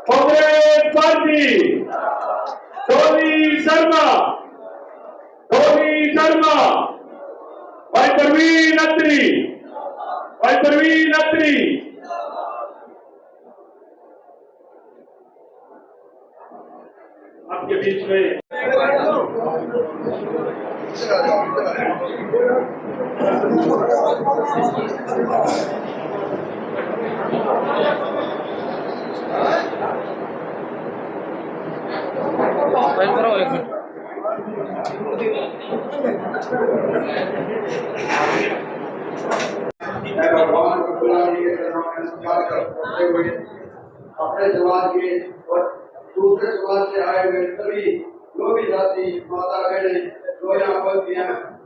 Congress party Tony Sharma भाई परवीन अत्री आपके बीच में अपने समाज के और दूसरे समाज से आए हुए सभी जो भी जाति माता बहने जो यहाँ पर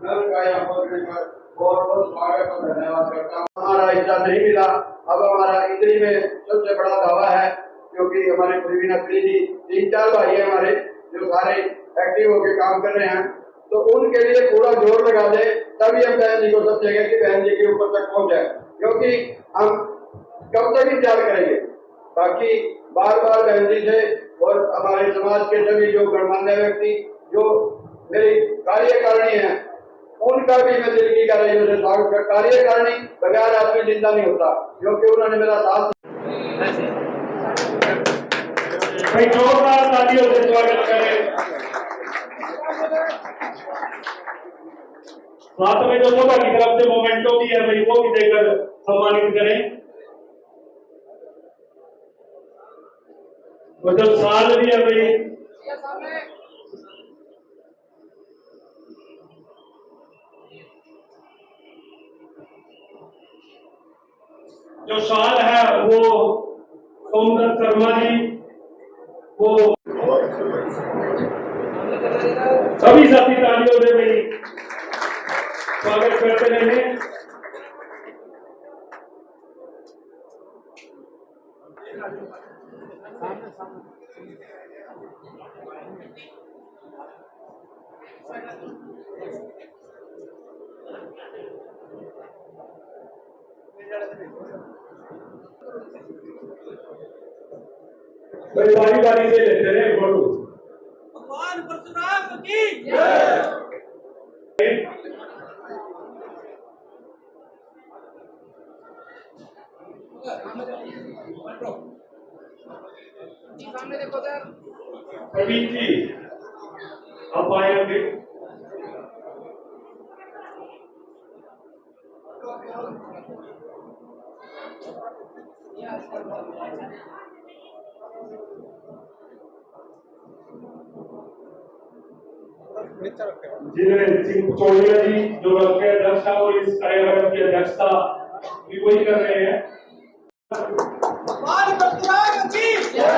नल का यहाँ पहुँचने पर बहुत बहुत स्वागत और धन्यवाद करता हूँ। हमारा हिस्सा नहीं मिला, अब हमारा इतनी में सबसे बड़ा दावा है, क्योंकि हमारे परवीन अत्री जी 3-4 भाई है हमारे जो सारे एक्टिव होकर काम कर रहे हैं, तो उनके लिए पूरा जोर लगा दे, तभी हम बहन जी को समझेंगे कि बहन जी के ऊपर तक पहुँच जाए, क्योंकि हम कब तक इंतजार करेंगे। बाकी बार बार बहन जी से और हमारे समाज के सभी जो गणमान्य व्यक्ति जो मेरी कार्यकारिणी है, उनका भी मैं दिल की गहराइयों से स्वागत करता। कार्यकारिणी बगैर आदमी जिंदा नहीं होता, क्योंकि उन्होंने मेरा साथ। भाई जोरदार तालियों से स्वागत करें। साथ में जो सभा की तरफ से मोमेंटो भी है भाई, वो भी देकर सम्मानित करें। वो जो साल भी है भाई, जो साल है वो सोमदत्त शर्मा जी, वो सभी साथी तालियों से भाई स्वागत करते रहेंगे। भाई बारी बारी से लेते रहे फोटो। भगवान परशुराम की जय। सामने देखो सर। प्रवीण जी आप आएंगे। जिन्हें सिंह चौड़िया जी जो रखे अध्यक्ष था, और इस कार्यक्रम की अध्यक्षता भी वही कर रहे हैं। भगवान परशुराम की जय।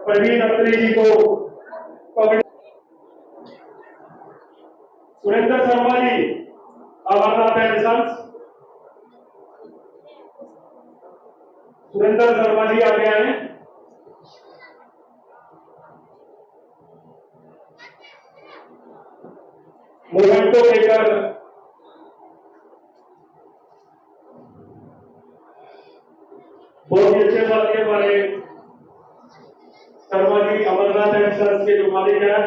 प्रवीण अत्री जी को सुरेंद्र शर्मा जी अमरनाथ एंड सन्स, सुरेंद्र शर्मा जी आगे आए। मोमेंटो लेकर बहुत ही अच्छे साथी हमारे शर्मा जी अमरनाथ एंड सन्स के जो मालिक है।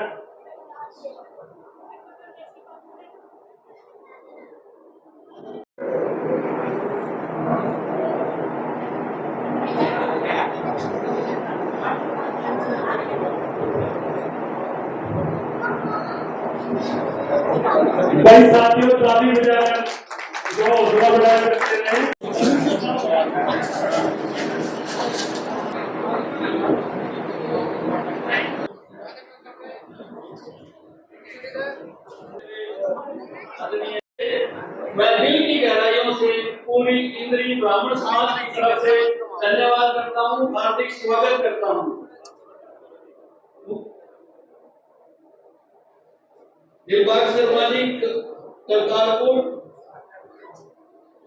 भाई साथियों ताली बजाकर जो हौसला बढ़ाया करते रहे। मैं दिल की गहराइयों से पूरी इंद्री ब्राह्मण समाज की तरफ से धन्यवाद करता हूँ, हार्दिक स्वागत करता हूँ। दिलबाग शर्मा जी करतारपुर,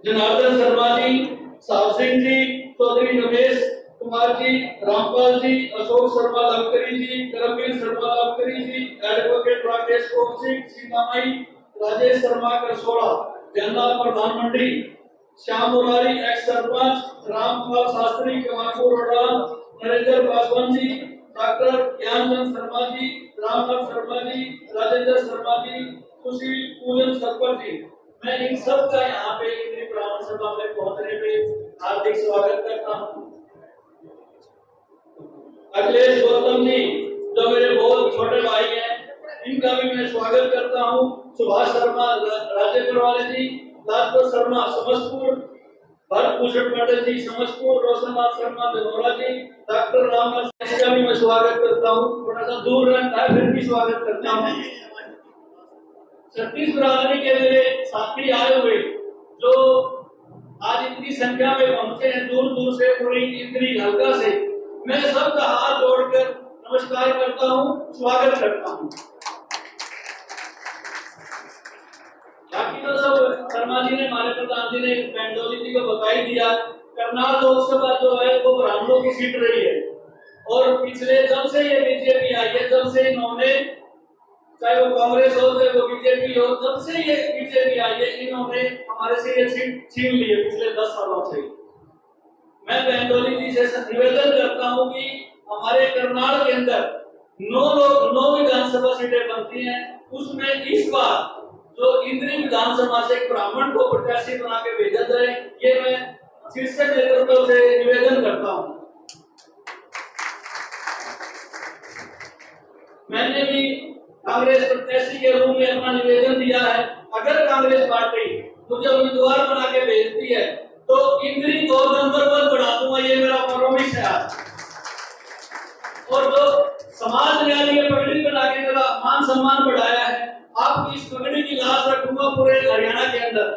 जनार्दन शर्मा जी, साहब सिंह जी, चौधरी रमेश कुमार जी, रामपाल जी, अशोक शर्मा लवकरी जी, करमवीर शर्मा लवकरी जी, एडवोकेट राकेश कोप सिंह, सीतामाई, राजेश शर्मा करसोड़ा, जनरल प्रधान मंत्री, श्याम मुरारी एक्स सरपंच, रामपाल शास्त्री कमालपुर रोडान, नरेंद्र पासवान जी, डॉक्टर ज्ञानचंद शर्मा जी, रामनाथ शर्मा जी, राजेंद्र शर्मा जी, सुशील पूजन सरपंच जी, मैं इन सब का यहाँ पे इंद्री ब्राह्मण सभा में पहुंचने पे हार्दिक स्वागत करता हूँ। अखिलेश गौतम जी जो मेरे बहुत छोटे भाई हैं, इनका भी मैं स्वागत करता हूँ। सुभाष शर्मा राजेपुर वाले जी, लाजपत शर्मा समस्तपुर, भरत भूषण पंडित जी समस्तपुर, रोशननाथ शर्मा बेलोरा जी, डॉक्टर रामनाथ का भी मैं स्वागत करता हूँ। थोड़ा सा दूर रहता है फिर भी स्वागत करता हूँ। छत्तीस बिरादरी के मेरे साथी आए हुए जो आज इतनी संख्या में पहुंचे हैं दूर दूर से, पूरी इतनी हल्का से, मैं सबका हाथ जोड़कर नमस्कार करता हूँ, स्वागत करता हूँ। बाकी तो सब शर्मा जी ने, हमारे प्रधान जी ने, बेंडोली जी को बता ही दिया। करनाल लोकसभा जो है वो ब्राह्मणों की सीट रही है और पिछले जब से ये बीजेपी आई है, जब से इन्होंने, चाहे वो कांग्रेस हो चाहे वो बीजेपी हो, जब से ये बीजेपी आई है इन्होंने हमारे से ये सीट छीन ली है पिछले 10 सालों से। मैं बेंडोली जी से निवेदन करता हूँ कि हमारे करनाल के अंदर 9 विधानसभा सीटें बनती हैं, उसमें इस बार जो इंद्री विधानसभा से एक ब्राह्मण को प्रत्याशी बना के भेजा जाए, ये मैं शीर्ष नेतृत्व से निवेदन करता हूँ। मैंने भी कांग्रेस प्रत्याशी के रूप में अपना निवेदन दिया है। अगर कांग्रेस पार्टी मुझे उम्मीदवार बना के भेजती है तो इंद्री को नंबर 1 बना दूंगा, ये मेरा प्रॉमिस है आज। और जो समाज ने ये पगड़ी बना के मेरा मान सम्मान बढ़ाया है, आपकी इस पगड़ी की लाज रखूंगा पूरे हरियाणा के अंदर,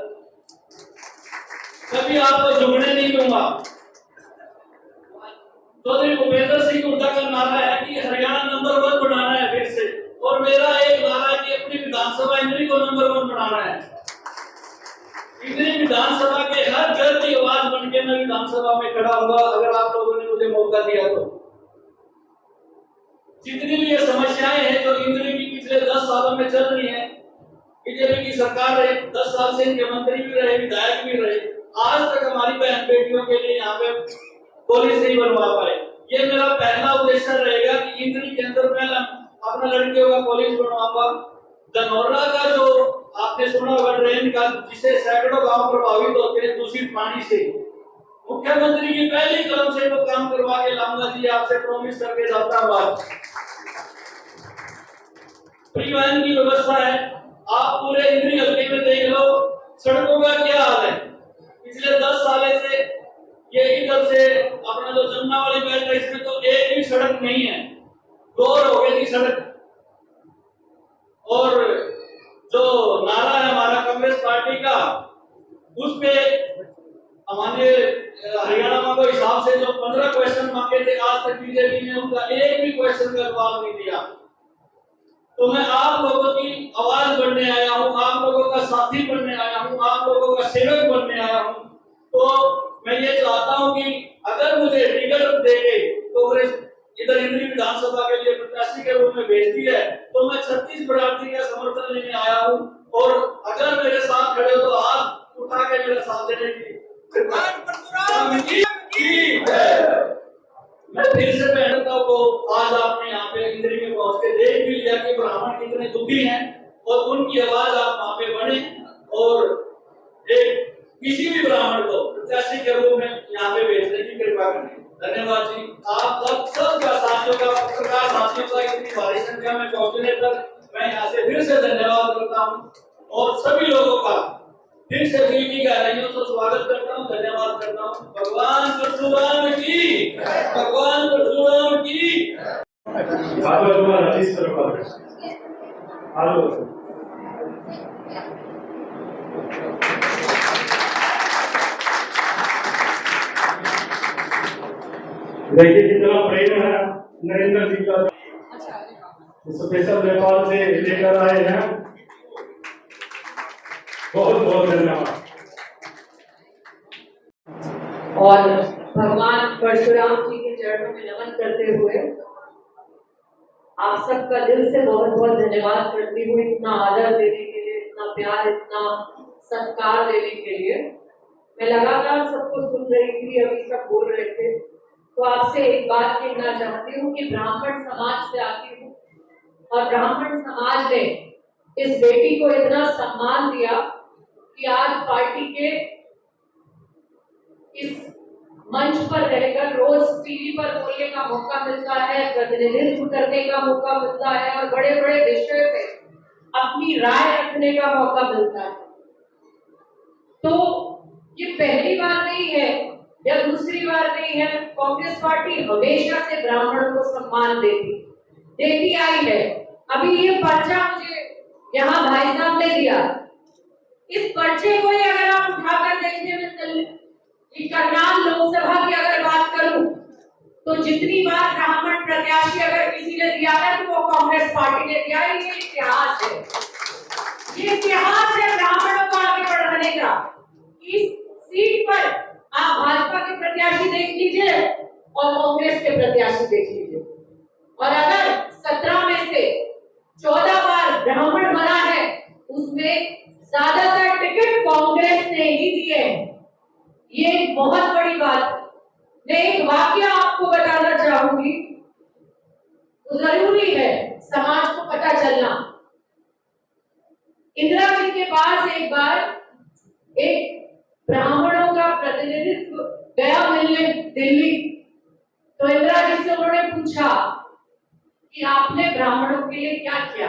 कभी आपको झुकने नहीं दूंगा। चौधरी भूपेंद्र सिंह हुड्डा का नारा है कि हरियाणा नंबर 1 बनाना है फिर से, और मेरा एक नारा है कि अपनी विधानसभा इंद्री को नंबर 1 बनाना है। इंद्री विधानसभा के हर घर की आवाज बन के मैं विधानसभा में खड़ा होगा अगर आप लोगों ने मुझे मौका दिया तो। जितनी भी ये समस्याएं हैं जो इंद्री की पिछले 10 सालों में चल रही हैं, बीजेपी की सरकार रहे, 10 साल से इनके मंत्री भी रहे, विधायक भी रहे, आज तक हमारी बहन बेटियों के लिए यहाँ पे कॉलेज नहीं बनवा पाए। ये मेरा पहला उद्देश्य रहेगा कि इंद्री के अंदर मैं अपना लड़कियों का कॉलेज बनवाऊंगा। धनौरा का जो आपने सुना होगा ट्रेन का, जिससे सैकड़ों गांव प्रभावित होते हैं दूषित पानी से, मुख्यमंत्री की पहली कदम से वो काम करवा के लाऊंगा जी, आपसे प्रॉमिस करके जाता हूं। परिवहन की व्यवस्था है, आप पूरे इंद्री हल्के में देख लो, सड़कों का क्या हाल है। पिछले 10 साल से ये इधर से अपना जो जमुना वाली बेल्ट है इसमें तो एक भी सड़क नहीं है, गौर हो गई थी सड़क। और जो नारा है हमारा कांग्रेस पार्टी का, उसपे हमारे हरियाणा में को हिसाब से जो 15 क्वेश्चन मांगे थे, आज तक बीजेपी ने उनका एक भी क्वेश्चन का जवाब नहीं दिया। तो मैं आप लोगों की आवाज बनने आया हूँ, आप लोगों का साथी बनने आया हूँ, आप लोगों का सेवक बनने आया हूँ। तो मैं ये चाहता हूँ कि अगर मुझे टिकट देके कांग्रेस इधर इंद्री विधानसभा के लिए प्रत्याशी के रूप में भेजती है तो मैं 36 बिरादरी का समर्थन लेने आया हूँ, और अगर मेरे साथ खड़े हो तो हाथ उठा के मेरे साथ देने की मैं फिर से बहनों को, आज आपने यहाँ पे इंद्री में पहुंच के देख भी लिया कि ब्राह्मण कितने दुखी हैं, और उनकी आवाज आप वहां पे बने और एक किसी भी ब्राह्मण को प्रत्याशी के रूप में यहाँ पे भेजने की कृपा करें। धन्यवाद जी। आप सबका साथियों का, पत्रकार साथियों का इतनी भारी संख्या में पहुंचने पर मैं यहाँ से फिर से धन्यवाद करता हूँ, और सभी लोगों का फिर से दिल की गहराइयों से स्वागत करता हूँ, धन्यवाद करता हूँ। भगवान परशुराम की, भगवान परशुराम की। देखिए कितना प्रेम है नरेंद्र जी का, स्पेशल नेपाल से लेकर आए हैं। बहुत बहुत धन्यवाद। और भगवान परशुराम जी के चरणों में नमन करते हुए आप सबका दिल से बहुत बहुत धन्यवाद करती हूँ, इतना आदर देने के लिए, इतना प्यार, इतना सत्कार देने के लिए। मेरा लगातार सबको सुन रही थी, अभी सब बोल रहे थे, तो आपसे एक बात कहना चाहती हूँ कि ब्राह्मण समाज से आती हूँ और ब्राह्मण समाज ने इस बेटी को इतना सम्मान दिया कि आज पार्टी के इस मंच पर रहकर रोज टीवी पर बोलने का मौका मिलता है, प्रतिनिधित्व करने का मौका मिलता है और बड़े बड़े विषय पे अपनी राय रखने का मौका मिलता है। तो ये पहली बार नहीं है या दूसरी बार नहीं है, कांग्रेस पार्टी हमेशा से ब्राह्मणों को सम्मान देती आई है। अभी ये पर्चा मुझे यहाँ भाई साहब ने दिया, इस पर्चे को ही अगर आप उठाकर देखने में करनाल लोकसभा की अगर बात करूं तो जितनी बार ब्राह्मण प्रत्याशी अगर किसी ने दिया है तो वो कांग्रेस पार्टी ने दिया है। ये इतिहास है, ये इतिहास है ब्राह्मणों को आगे बढ़ाने का। इस सीट पर आप भाजपा के प्रत्याशी देख लीजिए और कांग्रेस के प्रत्याशी देख लीजिए, और अगर 17 में से 14 बार ब्राह्मण बना है उसमें ज्यादातर टिकट कांग्रेस ने ही दिए हैं। ये एक बहुत बड़ी बात है। मैं एक वाकया आपको बताना चाहूंगी, तो जरूरी है समाज को पता चलना। इंदिरा जी के पास एक बार एक ब्राह्मणों का प्रतिनिधित्व गया मिलने दिल्ली, तो इंदिरा जी से उन्होंने पूछा कि आपने ब्राह्मणों के लिए क्या किया।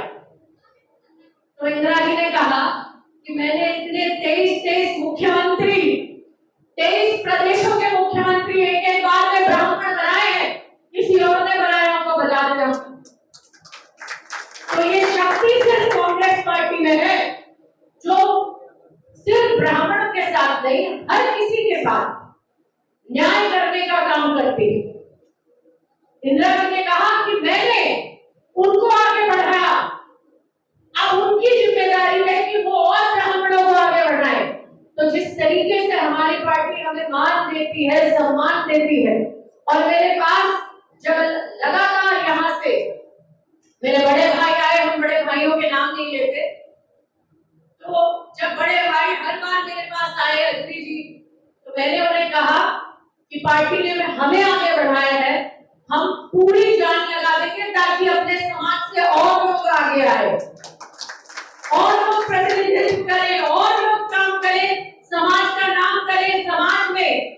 तो इंदिरा जी ने कहा कि मैंने इतने 23 मुख्यमंत्री 23 प्रदेशों के मुख्यमंत्री एक बार में ब्राह्मण बनाए हैं, किसी और ने बनाया उनको बता देना। तो ये शक्ति सिर्फ कांग्रेस पार्टी में है, जो सिर्फ ब्राह्मण के साथ नहीं हर किसी के साथ न्याय करने का काम करती है। इंदिरा जी ने कहा कि मैंने उनको आगे बढ़ाया, अब उनकी जिम्मेदारी है कि वो और ब्राह्मणों को आगे बढ़ाए। तो जिस तरीके से हमारी पार्टी हमें मान देती है, सम्मान देती है, और मेरे पास जब लगातार यहाँ से मेरे बड़े भाई आए, हम बड़े भाइयों के नाम नहीं लेते, तो जब बड़े भाई हर बार मेरे पास आए अग्नि जी, तो मैंने उन्हें कहा कि पार्टी ने हमें आगे बढ़ाया है, हम पूरी जान लगा देंगे ताकि अपने समाज से और लोग आगे आए, और लोग प्रतिनिधित्व करें, और लोग काम करें, समाज का नाम करें। समाज में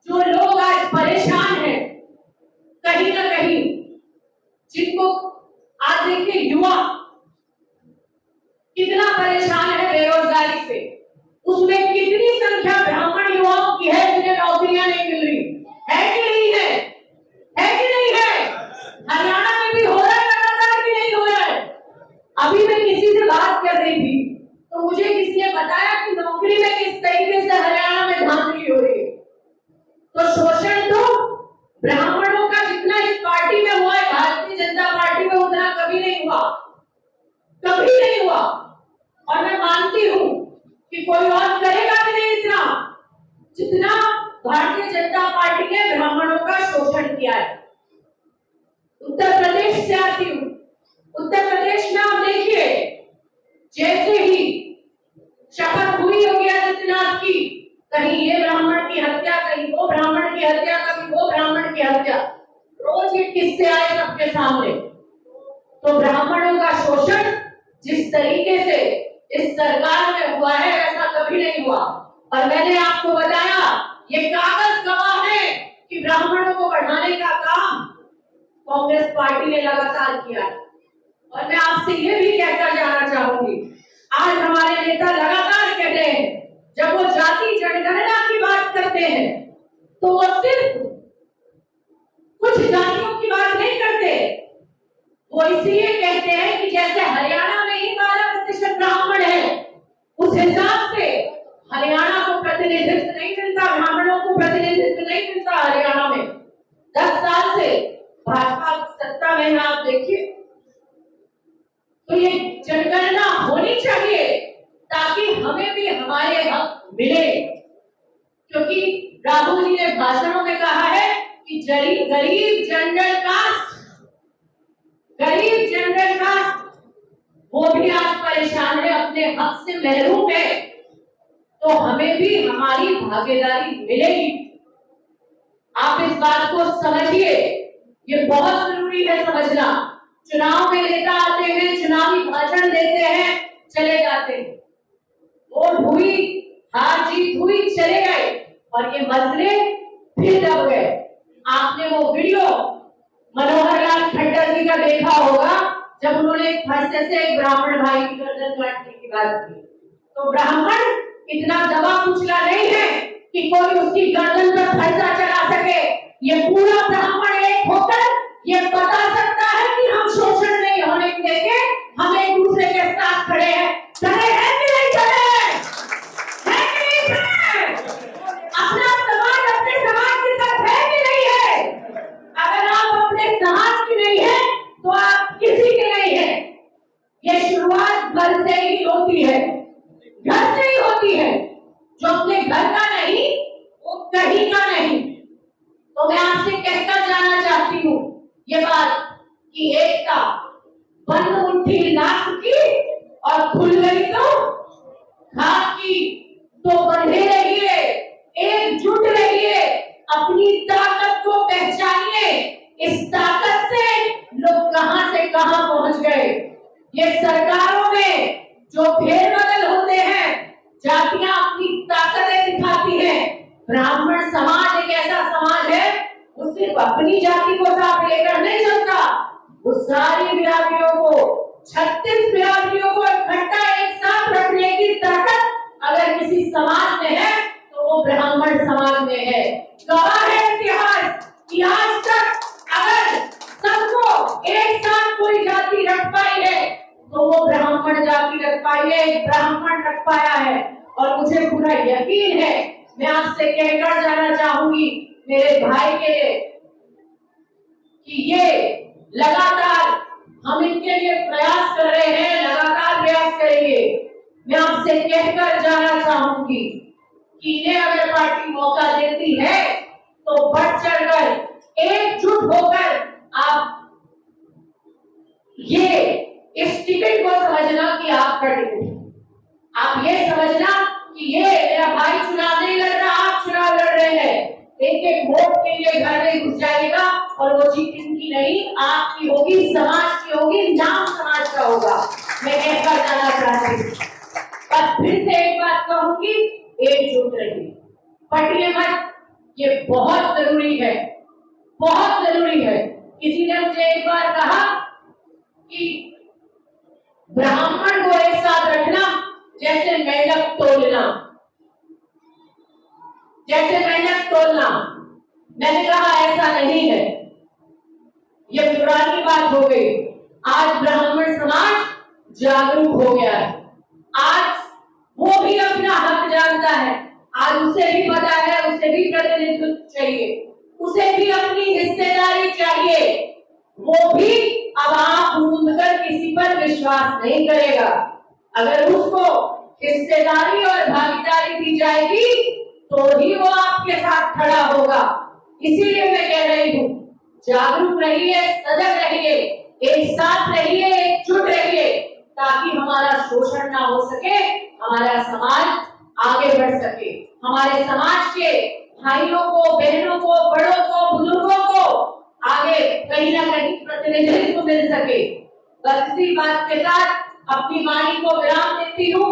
जो लोग आज परेशान हैं कहीं ना कहीं, जिनको आज देखिए युवा कितना परेशान है बेरोजगारी से, उसमें कितनी संख्या ब्राह्मण युवाओं की है जिन्हें नौकरियां नहीं मिल रही है कि नहीं है? है कि नहीं है? हरियाणा में भी हो रहा है लगातार कि नहीं हो रहा है? अभी मैं किसी से बात कर रही थी तो मुझे किसी ने बताया कि नौकरी में किस तरीके से हरियाणा में धांधली हो रही है। तो शोषण तो ब्राह्मणों का जितना इस पार्टी में हुआ है, भारतीय जनता पार्टी में उतना कभी नहीं हुआ, कभी नहीं हुआ। और मैं मानती हूँ कि कोई और करेगा भी नहीं इतना जितना भारतीय जनता पार्टी ने ब्राह्मणों का शोषण किया है। उत्तर प्रदेश से आती हूँ, उत्तर प्रदेश में आप देखिए, जैसे ही शपथ हुई योगी आदित्यनाथ की, कहीं ये ब्राह्मण की हत्या, कहीं वो ब्राह्मण की हत्या, कभी वो ब्राह्मण की हत्या, रोज ये किस्से आए सबके सामने। तो ब्राह्मणों का शोषण जिस तरीके से इस सरकार में हुआ है ऐसा कभी नहीं हुआ। और मैंने आपको बताया, ये कागज गवाह है कि ब्राह्मणों को बढ़ाने का काम कांग्रेस पार्टी ने लगातार किया है। और मैं आपसे ये भी कहकर जाना चाहूंगी, आज हमारे नेता लगातार कहते हैं, जब वो जाति जनगणना की बात करते हैं तो वो सिर्फ कुछ जातियों की बात नहीं करते, वो इसलिए कहते हैं कि जैसे हरियाणा में ही 12% ब्राह्मण है, उस हिसाब से हरियाणा को प्रतिनिधित्व नहीं मिलता, ब्राह्मणों को प्रतिनिधित्व नहीं मिलता हरियाणा में। 10 साल से भाजपा सत्ता में है, आप देखिए। तो ये जनगणना होनी चाहिए ताकि हमें भी हमारे हक मिले, क्योंकि राहुल जी ने भाषणों में कहा है कि गरीब जनरल कास्ट वो भी आज परेशान है, अपने हक से महरूम है। तो हमें भी हमारी भागीदारी मिलेगी। आप इस बात को समझिए, ये बहुत जरूरी है समझना। चुनाव में नेता आते हैं, चुनावी भाषण देते हैं, चले जाते हैं, वोट हुई, हार जीत हुई, चले गए और ये मसले फिर दब गए। आपने वो वीडियो मनोहर लाल खट्टर जी का देखा होगा, जब उन्होंने फरसे से एक ब्राह्मण भाई की गर्दन काटने की बात की। तो ब्राह्मण इतना दबा कुचला नहीं है कि कोई उसकी गर्दन पर फरसा चला सके। ये पूरा ब्राह्मण एक होकर ये बता सकता है कि हम शोषण नहीं होने देंगे, हम एक दूसरे के साथ खड़े हैं। खड़े हैं कि नहीं खड़े हैं? है कि नहीं खड़े? अपना समाज अपने समाज के साथ है कि नहीं है? अगर आप अपने समाज की नहीं है तो आप किसी के नहीं है। ये शुरुआत घर से ही होती है, घर से ही होती है। जो अपने घर का नहीं वो कहीं का नहीं। तो मैं आपसे कहकर जाना चाहती हूँ ये बात कि एकता बंद मुट्ठी लाख की और खुल गई तो घात की। तो बंधे रहिए, एकजुट रहिए, अपनी ताकत को पहचानिए। इस ताकत से लोग कहां से कहां पहुंच गए। ये सरकारों में जो फेरबदल होते हैं, जातियां अपनी ताकतें दिखाती हैं। ब्राह्मण समाज एक ऐसा समाज है, वो सिर्फ अपनी जाति को साथ लेकर नहीं चलता, वो सारी बिरादरियों को, 36 बिरादरियों को इकट्ठा एक साथ रखने की ताकत अगर किसी समाज में है तो वो ब्राह्मण समाज में है। गवाह है इतिहास कि आज तक अगर सबको एक साथ कोई जाति रख पाई है तो वो ब्राह्मण जाति रख पाई है, एक ब्राह्मण रख पाया है। और मुझे पूरा यकीन है, मैं आपसे कहकर जाना चाहूंगी मेरे भाई के लिए कि ये लगातार हम इनके लिए प्रयास कर रहे हैं, लगातार प्रयास करेंगे। मैं आपसे कहकर जाना चाहूंगी कि इन्हें अगर पार्टी मौका देती है तो बढ़ चढ़कर एकजुट होकर आप ये इस टिकट को समझना कि आपका टिकट, आप ये समझना कि ये मेरा भाई चुनाव नहीं लड़ रहा, आप चुनाव लड़ रहे हैं। एक एक वोट के लिए घर में घुस जाएगा और वो जीत इनकी नहीं आपकी होगी, समाज की होगी, नाम समाज का होगा। मैं कहकर जाना चाहती हूँ, बस फिर से एक बात कहूंगी, एकजुट रहिए, पटिए मत। ये बहुत जरूरी है, बहुत जरूरी है। किसी ने मुझे एक बार कहा कि ब्राह्मण को एक साथ रखना जैसे मेंढक तोलना, जैसे मेंढक तोलना। मैंने कहा ऐसा नहीं है, ये पुरानी बात हो गई। आज ब्राह्मण समाज जागरूक हो गया है, आज वो भी अपना हक जानता है, आज उसे भी पता है, उसे भी प्रतिनिधित्व चाहिए, उसे भी अपनी हिस्सेदारी चाहिए। वो भी अब आंख मूंद कर किसी पर विश्वास नहीं करेगा। अगर उसको हिस्सेदारी और भागीदारी दी जाएगी तो ही वो आपके साथ खड़ा होगा। इसीलिए मैं कह रही हूँ, जागरूक रहिए, सजग रहिए, एक साथ रहिए, एकजुट रहिए, ताकि हमारा शोषण ना हो सके, हमारा समाज आगे बढ़ सके, हमारे समाज के भाइयों को, बहनों को, बड़ों को, बुजुर्गों को आगे कहीं ना कहीं प्रतिनिधित्व मिल सके। बस इसी बात के साथ अपनी वाणी को विराम देती हूँ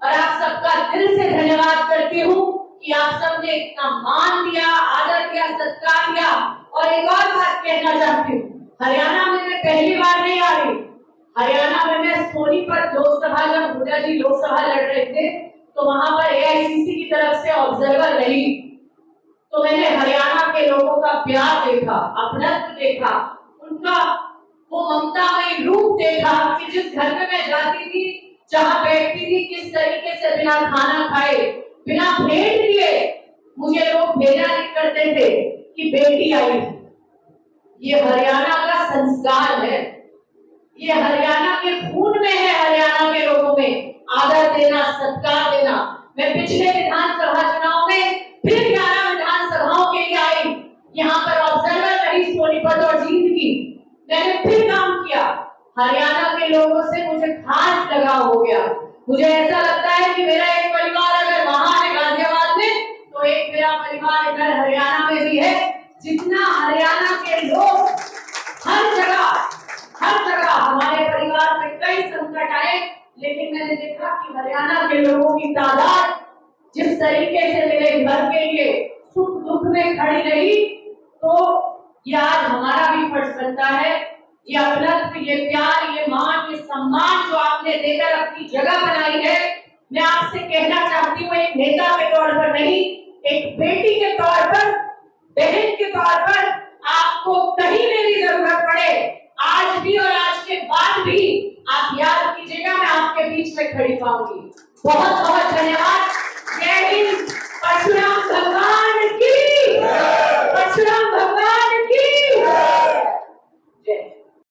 और आप सबका दिल से धन्यवाद करती हूँ कि आप सबने इतना मान दिया, आदर दिया, सत्कार दिया। और एक और बात कहना चाहती हूँ, हरियाणा में मैं पहली बार नहीं आ रही। हरियाणा में मैं सोनीपत लोकसभा, जब हुड्डा जी लोकसभा लड़ रहे थे तो वहां पर AICC की तरफ से ऑब्जर्वर रही, तो मैंने हरियाणा के लोगों का प्यार देखा, अपनत्व देखा, उनका वो ममतामयी रूप देखा कि जिस घर में मैं जाती थी, जहाँ बैठती थी, किस तरीके से बिना खाना खाए, बिना भेंट दिए मुझे लोग भेजा करते थे कि बेटी आई। ये हरियाणा का संस्कार है, ये हरियाणा के खून में है, हरियाणा के लोगों में आदर देना, सत्कार देना। मैं पिछले विधानसभा चुनाव में फिर 11 विधानसभाओं के लिए आई, यहाँ पर ऑब्जर्वर रही सोनीपत और जींद की। मैंने फिर काम किया, हरियाणा के लोगों से मुझे खास लगाव हो गया। मुझे ऐसा लगता है कि मेरा एक परिवार हरियाणा के लोगों की तादाद जिस तरीके से मेरे घर के लिए सुख दुख में खड़ी रही, तो ये आज हमारा भी फर्ज बनता है, ये अपनत्व, ये प्यार, ये मान, ये सम्मान जो आपने देकर अपनी जगह बनाई है, मैं आपसे कहना चाहती हूँ, एक नेता के तौर पर नहीं, एक बेटी के तौर पर, बहन के तौर पर, आपको कहीं मेरी जरूरत पड़े, आज भी और आज के बाद भी आप याद कीजिएगा, मैं आपके बीच में खड़ी पाऊंगी। बहुत बहुत धन्यवाद। जय हिंद। परशुराम भगवान की, परशुराम